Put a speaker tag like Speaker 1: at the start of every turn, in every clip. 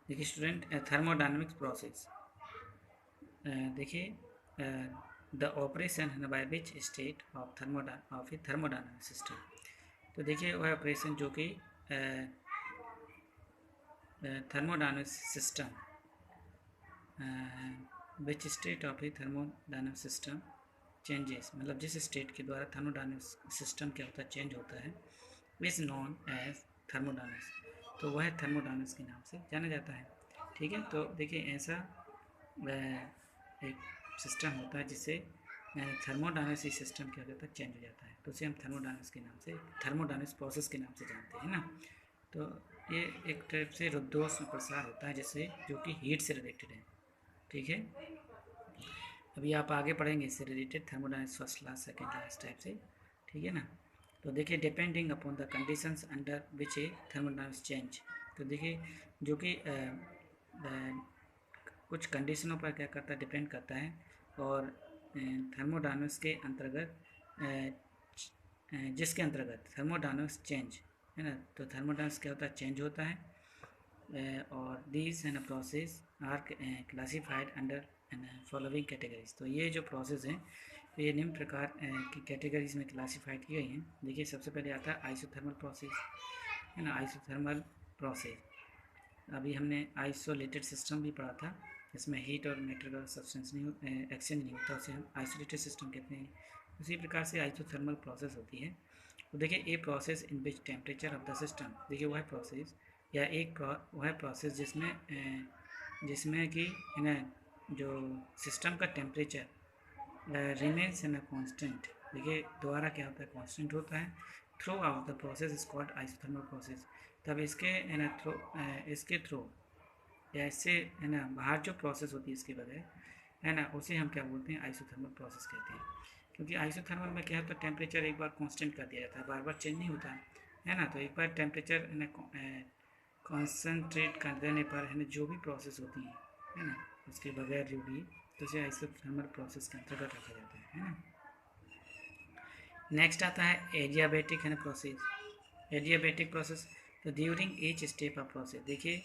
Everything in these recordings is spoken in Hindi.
Speaker 1: देखिए स्टूडेंट, थर्मोडायनेमिक्स प्रोसेस, देखिए the operation by which state of thermodynamic system. तो देखिए वह ऑपरेशन जो कि thermodynamic system, which state of A thermodynamic system changes, मतलब जिस स्टेट के द्वारा थर्मोडायनेमिक सिस्टम क्या होता है, चेंज होता है, इज नॉन एज थर्मोडायनेमिक्स। तो वह थर्मोडायनेमिक्स के नाम से जाना जाता है। ठीक है, तो देखिए ऐसा एक सिस्टम होता है जिससे थर्मोडायनेमिक्स सिस्टम क्या होता है, चेंज हो जाता है, तो उसे हम थर्मोडायनेमिक्स के नाम से, थर्मोडायनेमिक्स प्रोसेस के नाम से जानते हैं ना। तो ये एक टाइप से रुद्धोष्म प्रसार होता है जिससे, जो कि हीट से रिलेटेड है। ठीक है, अभी आप आगे पढ़ेंगे इससे related, thermodynamics first class second class type से। ठीक है ना। तो देखिए depending upon the conditions under which A thermodynamics change. तो देखिए जो कि कुछ कंडीशनों पर क्या करता है, डिपेंड करता है, और थर्मोडायनेमिक्स के अंतर्गत, जिसके अंतर्गत थर्मोडायनेमिक्स चेंज है ना, तो थर्मोडायनेमिक्स क्या होता है, चेंज होता है, और दीज है ना process are classified under following categories. तो ये जो प्रोसेस हैं, तो ये निम्न प्रकार की कैटेगरीज में क्लासीफाइड की गई हैं। देखिए सबसे पहले आता है आइसोथर्मल प्रोसेस, है ना, आइसोथर्मल प्रोसेस। अभी हमने आइसोलेटेड सिस्टम भी पढ़ा था, इसमें हीट और मैटर का सब्सटेंस नहीं एक्सचेंज नहीं होता, उसे हम आइसोलेटेड सिस्टम कहते हैं। उसी प्रकार से आइसोथर्मल प्रोसेस होती है। तो देखिए a process in which temperature of the system, देखिए वह प्रोसेस या वह प्रोसेस जिसमें कि है ना, जो सिस्टम का temperature remains in a constant. देखिए दोबारा क्या होता है, कांस्टेंट होता है। Through out the process is called isothermal process. तब इसके है ना इसके थ्रू या इससे है ना बाहर जो प्रोसेस होती है इसके बगैर, है ना, उसे हम क्या बोलते हैं, आइसोथर्मल प्रोसेस कहते हैं। क्योंकि आइसोथर्मल में क्या होता है, टेम्परेचर एक बार कांस्टेंट कर दिया जाता है, बार बार चेंज नहीं होता है ना। तो एक बार टेम्परेचर है ना कॉन्सेंट्रेट कर देने पर है ना, जो भी प्रोसेस होती है ना, उसके बगैर जो भी, तो उसे आइसोथर्मल प्रोसेस के अंतर्गत रखा जाता है ना। नेक्स्ट आता है एडियाबेटिक है ना प्रोसेस। एडियाबेटिक प्रोसेस, तो during each step of process, देखिए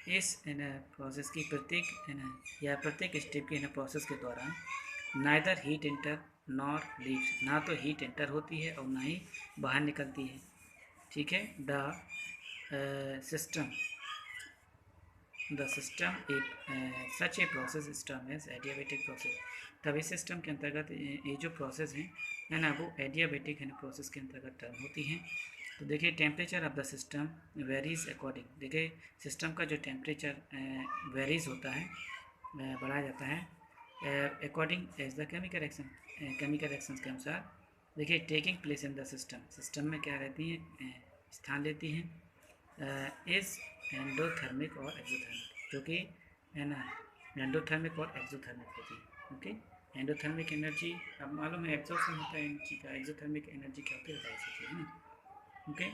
Speaker 1: इस है ना प्रोसेस की प्रत्येक है ना या प्रत्येक स्टेप के है ना प्रोसेस के दौरान neither heat enter nor leaves, ना तो हीट एंटर होती है और ना ही बाहर निकलती है। ठीक है, सिस्टम द सिस्टम एक सच ए प्रोसेस सिस्टम है एडियाबेटिक प्रोसेस। तब इस सिस्टम के अंतर्गत ये जो प्रोसेस है ना, वो एडियाबेटिक है ना प्रोसेस के अंतर्गत टर्म होती हैं। तो देखिए temperature of the system varies according, देखिए सिस्टम का जो टेम्परेचर वेरीज होता है, बढ़ाया जाता है according as the chemical action, chemical actions के अनुसार। देखिए taking place in the system, system में क्या रहती हैं, स्थान लेती हैं, इस एंडोथर्मिक और एक्सोथर्मिक, जो कि है ना एंडोथर्मिक और एक्सोथर्मिक होती है। ओके, एंडोथर्मिक एनर्जी, अब मालूम है एग्जॉशन होता है एनर्जी का, एक्सोथर्मिक एनर्जी क्या होती है, है ना। ओके,